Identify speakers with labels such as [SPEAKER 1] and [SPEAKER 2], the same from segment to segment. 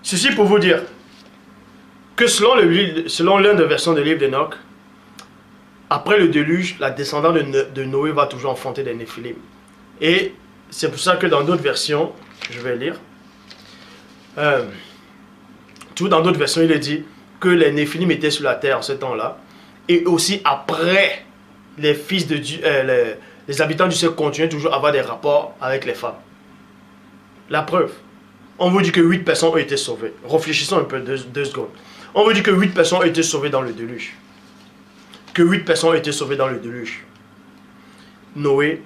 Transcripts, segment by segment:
[SPEAKER 1] Ceci pour vous dire que selon l'une des versions du livre d'Enoch, après le déluge, la descendance de Noé va toujours enfanter des Néphilim. Et c'est pour ça que dans d'autres versions, je vais lire, dans d'autres versions, il est dit que les Néphilim étaient sur la terre en ce temps-là. Et aussi après, les fils de Dieu, les habitants du ciel continuaient toujours à avoir des rapports avec les femmes. La preuve, on vous dit que 8 personnes ont été sauvées. Réfléchissons un peu, deux secondes. On vous dit que 8 personnes ont été sauvées dans le déluge. Que 8 personnes ont été sauvées dans le déluge. Noé,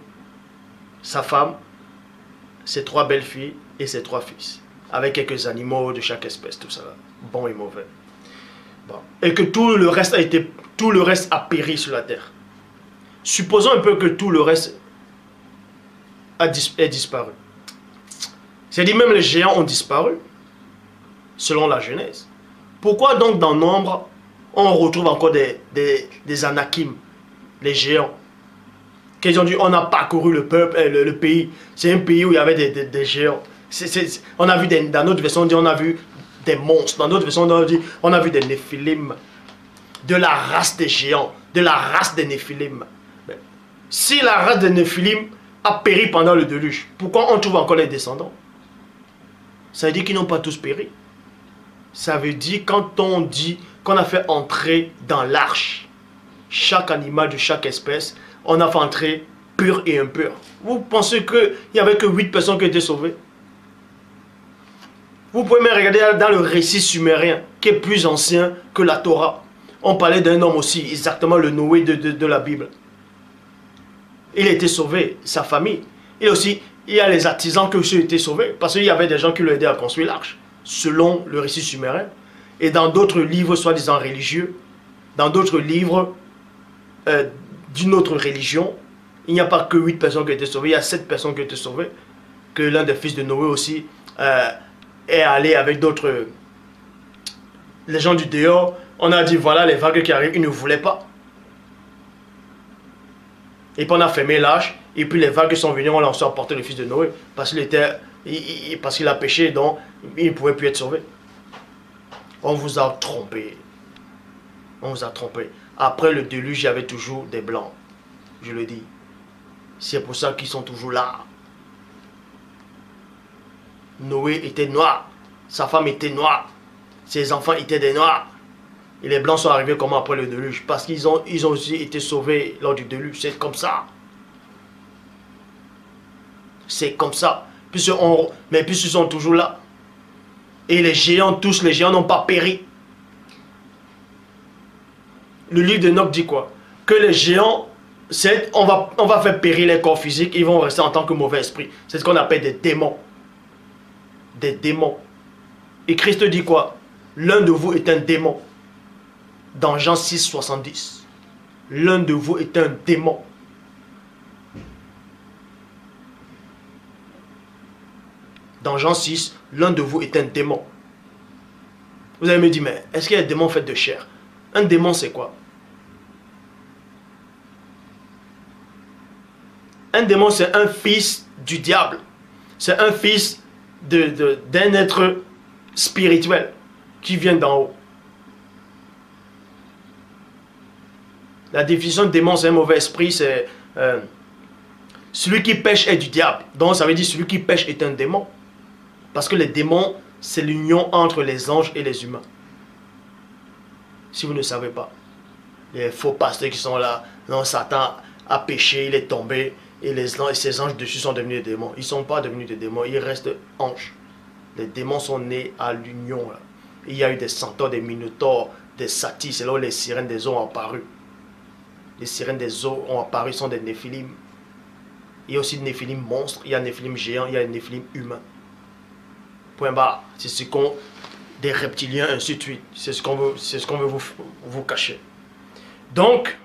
[SPEAKER 1] sa femme, ses 3 belles-filles et ses 3 fils. Avec quelques animaux de chaque espèce, tout ça, bon et mauvais. Bon. Et que tout le reste a péri sur la terre. Supposons un peu que tout le reste est disparu. C'est-à-dire même les géants ont disparu, selon la Genèse. Pourquoi donc dans Nombre, on retrouve encore des Anakim, les géants, qu'ils ont dit on a parcouru le pays. C'est un pays où il y avait des géants. On a vu dans notre version, on a vu des monstres. Dans notre version, on a vu des Néphilim. De la race des géants, de la race des Néphilim. Si la race des Néphilim a péri pendant le déluge, pourquoi on trouve encore les descendants? Ça veut dire qu'ils n'ont pas tous péri. Ça veut dire quand on dit qu'on a fait entrer dans l'arche chaque animal de chaque espèce, on a fait entrer pur et impur. Vous pensez qu'il n'y avait que 8 personnes qui étaient sauvées? Vous pouvez même regarder dans le récit sumérien, qui est plus ancien que la Torah. On parlait d'un homme aussi, exactement le Noé de la Bible. Il a été sauvé, sa famille. Et aussi, il y a les artisans qui aussi ont été sauvés, parce qu'il y avait des gens qui l'ont aidé à construire l'arche, selon le récit sumérien. Et dans d'autres livres, soi-disant religieux, dans d'autres livres d'une autre religion, il n'y a pas que 8 personnes qui ont été sauvées, il y a 7 personnes qui ont été sauvées, que l'un des fils de Noé aussi est allé avec d'autres, les gens du dehors. On a dit voilà les vagues qui arrivent, ils ne voulaient pas. Et puis on a fermé l'arche, et puis les vagues sont venues, on a aussi emporté le fils de Noé, parce qu'il a péché, donc il ne pouvait plus être sauvé. On vous a trompé. On vous a trompé. Après le déluge, il y avait toujours des blancs. Je le dis. C'est pour ça qu'ils sont toujours là. Noé était noir. Sa femme était noire. Ses enfants étaient des noirs. Et les blancs sont arrivés comment après le déluge? Parce qu'ils ont aussi été sauvés lors du déluge. C'est comme ça. C'est comme ça. Mais puisqu'ils sont toujours là. Et les géants, tous les géants n'ont pas péri. Le livre d'Enoch dit quoi? Que les géants, on va faire périr les corps physiques. Ils vont rester en tant que mauvais esprits. C'est ce qu'on appelle des démons. Des démons. Et Christ dit quoi? L'un de vous est un démon. Dans Jean 6, 70. L'un de vous est un démon. Dans Jean 6, l'un de vous est un démon. Vous allez me dire, mais est-ce qu'il y a un démon fait de chair? Un démon, c'est quoi? Un démon, c'est un fils du diable. C'est un fils d'un être spirituel qui vient d'en haut. La définition de démon, c'est un mauvais esprit, c'est celui qui pêche est du diable. Donc ça veut dire celui qui pêche est un démon. Parce que les démons, c'est l'union entre les anges et les humains. Si vous ne savez pas. Les faux pasteurs qui sont là, non, Satan a péché, il est tombé, et ces anges dessus sont devenus des démons. Ils ne sont pas devenus des démons, ils restent anges. Les démons sont nés à l'union. Il y a eu des centaures, des minotaures, des satyres, c'est là où les sirènes des eaux ont apparu. Les sirènes des eaux ont apparu, sont des néphilim. Il y a aussi des néphilim monstres, il y a des néphilim géants, il y a des néphilim humains. Point barre. C'est ce qu'on... Des reptiliens, ainsi de suite. C'est ce qu'on veut vous cacher. Donc,